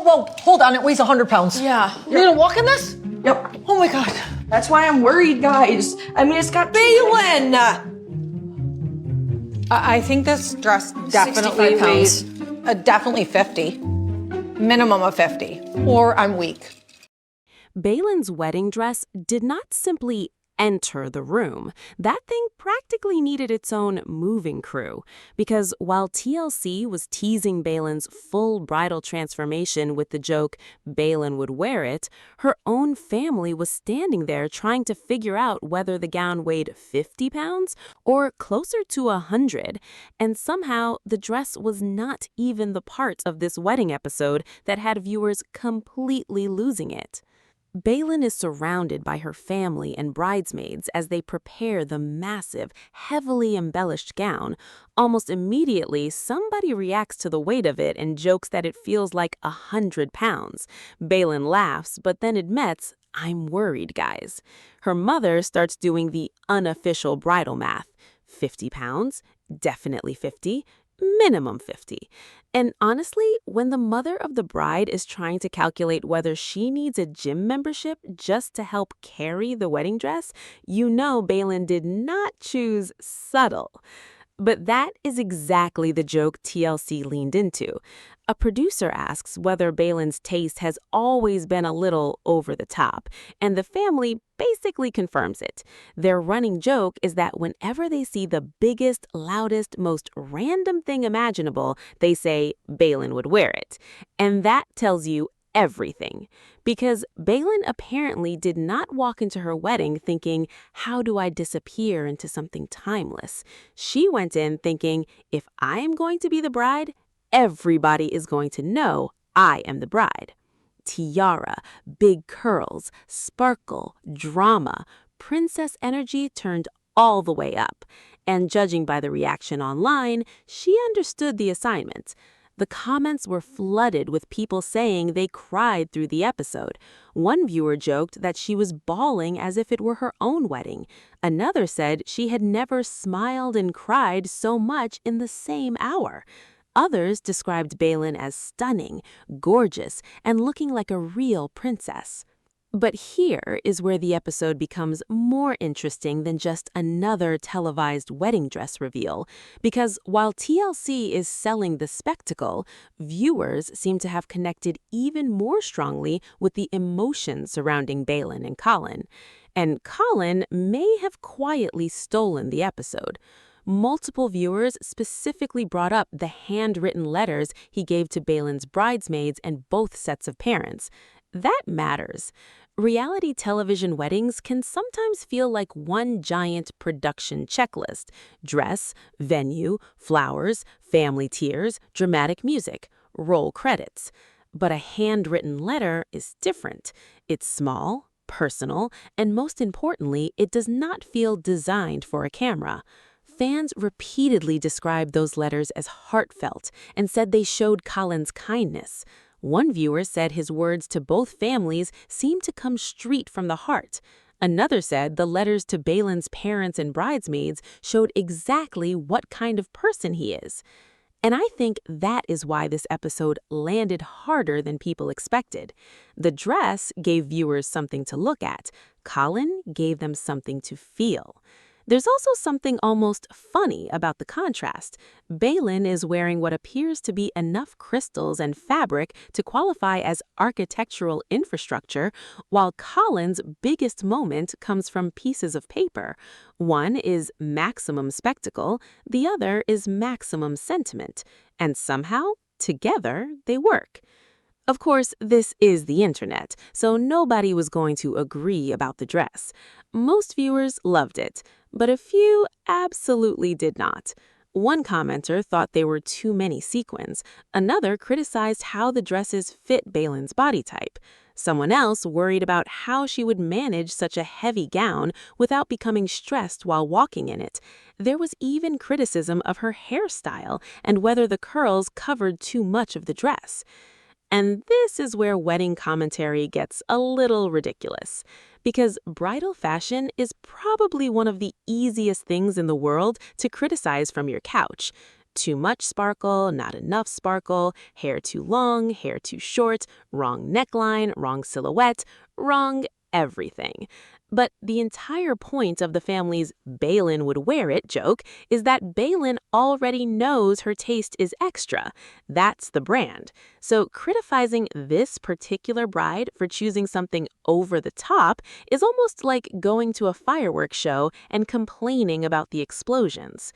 whoa. Hold on, it weighs 100 pounds. Yeah. You're gonna walk in this? Yep. Oh my God. That's why I'm worried, guys. I mean, it's got Baylen! I think this dress definitely 65 pounds. weighs definitely 50. Minimum of 50. Or I'm weak. Baylen's wedding dress did not simply enter the room. That thing practically needed its own moving crew, because while TLC was teasing Baylen's full bridal transformation with the joke Baylen would wear it, her own family was standing there trying to figure out whether the gown weighed 50 pounds or closer to 100, and somehow the dress was not even the part of this wedding episode that had viewers completely losing it. Baylen is surrounded by her family and bridesmaids as they prepare the massive, heavily embellished gown. Almost immediately, somebody reacts to the weight of it and jokes that it feels like 100 pounds. Baylen laughs, but then admits, "I'm worried, guys." Her mother starts doing the unofficial bridal math. 50 pounds? Definitely 50. Minimum 50. And honestly, when the mother of the bride is trying to calculate whether she needs a gym membership just to help carry the wedding dress, you know Baylen did not choose subtle. But that is exactly the joke TLC leaned into. A producer asks whether Baylen's taste has always been a little over the top, and the family basically confirms it. Their running joke is that whenever they see the biggest, loudest, most random thing imaginable, they say Baylen would wear it. And that tells you everything. Because Baylen apparently did not walk into her wedding thinking, how do I disappear into something timeless? She went in thinking, if I am going to be the bride, everybody is going to know I am the bride. Tiara, big curls, sparkle, drama, princess energy turned all the way up. And judging by the reaction online, she understood the assignment. The comments were flooded with people saying they cried through the episode. One viewer joked that she was bawling as if it were her own wedding. Another said she had never smiled and cried so much in the same hour. Others described Baylen as stunning, gorgeous, and looking like a real princess. But here is where the episode becomes more interesting than just another televised wedding dress reveal, because while TLC is selling the spectacle, viewers seem to have connected even more strongly with the emotions surrounding Baylen and Colin. And Colin may have quietly stolen the episode. Multiple viewers specifically brought up the handwritten letters he gave to Baylen's bridesmaids and both sets of parents. That matters. Reality television weddings can sometimes feel like one giant production checklist: dress, venue, flowers, family tears, dramatic music, roll credits. But a handwritten letter is different. It's small, personal, and most importantly, it does not feel designed for a camera. Fans repeatedly described those letters as heartfelt and said they showed Colin's kindness. One viewer said his words to both families seemed to come straight from the heart. Another said the letters to Baylen's parents and bridesmaids showed exactly what kind of person he is. And I think that is why this episode landed harder than people expected. The dress gave viewers something to look at. Colin gave them something to feel. There's also something almost funny about the contrast. Baylen is wearing what appears to be enough crystals and fabric to qualify as architectural infrastructure, while Colin's biggest moment comes from pieces of paper. One is maximum spectacle, the other is maximum sentiment, and somehow, together, they work. Of course, this is the internet, so nobody was going to agree about the dress. Most viewers loved it, but a few absolutely did not. One commenter thought there were too many sequins. Another criticized how the dresses fit Baylen's body type. Someone else worried about how she would manage such a heavy gown without becoming stressed while walking in it. There was even criticism of her hairstyle and whether the curls covered too much of the dress. And this is where wedding commentary gets a little ridiculous, because bridal fashion is probably one of the easiest things in the world to criticize from your couch. Too much sparkle, not enough sparkle, hair too long, hair too short, wrong neckline, wrong silhouette, wrong everything. But the entire point of the family's Baylen would wear it joke is that Baylen already knows her taste is extra. That's the brand. So criticizing this particular bride for choosing something over the top is almost like going to a fireworks show and complaining about the explosions.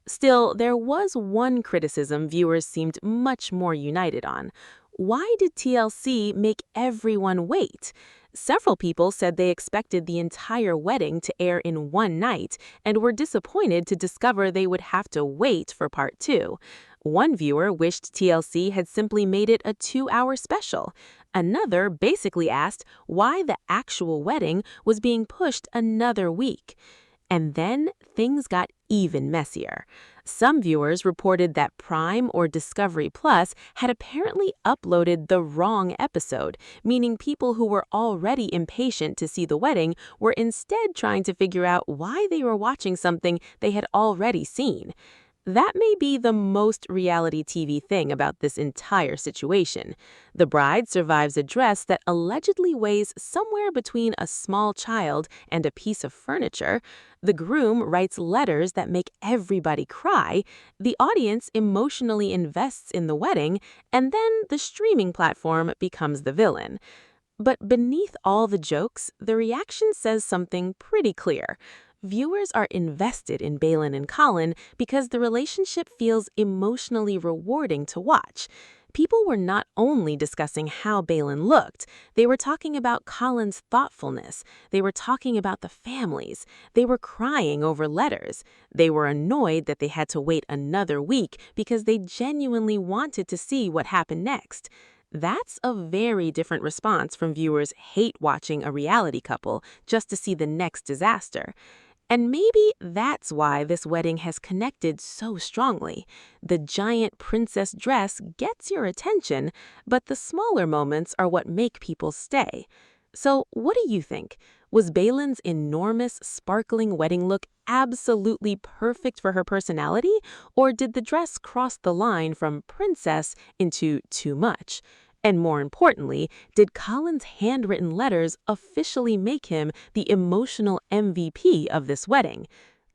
Still, there was one criticism viewers seemed much more united on. Why did TLC make everyone wait? Several people said they expected the entire wedding to air in one night and were disappointed to discover they would have to wait for part 2. One viewer wished TLC had simply made it a 2-hour special. Another basically asked why the actual wedding was being pushed another week. And then things got even messier. Some viewers reported that Prime or Discovery Plus had apparently uploaded the wrong episode, meaning people who were already impatient to see the wedding were instead trying to figure out why they were watching something they had already seen. That may be the most reality TV thing about this entire situation. The bride survives a dress that allegedly weighs somewhere between a small child and a piece of furniture. The groom writes letters that make everybody cry. The audience emotionally invests in the wedding, and then the streaming platform becomes the villain. But beneath all the jokes, the reaction says something pretty clear. Viewers are invested in Baylen and Colin because the relationship feels emotionally rewarding to watch. People were not only discussing how Baylen looked, they were talking about Colin's thoughtfulness, they were talking about the families, they were crying over letters, they were annoyed that they had to wait another week because they genuinely wanted to see what happened next. That's a very different response from viewers hate watching a reality couple just to see the next disaster. And maybe that's why this wedding has connected so strongly. The giant princess dress gets your attention, but the smaller moments are what make people stay. So what do you think? Was Baylen's enormous, sparkling wedding look absolutely perfect for her personality, or did the dress cross the line from princess into too much? And more importantly, did Colin's handwritten letters officially make him the emotional MVP of this wedding?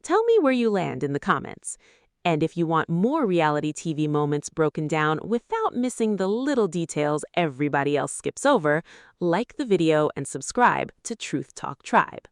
Tell me where you land in the comments. And if you want more reality TV moments broken down without missing the little details everybody else skips over, like the video and subscribe to Truth Talk Tribe.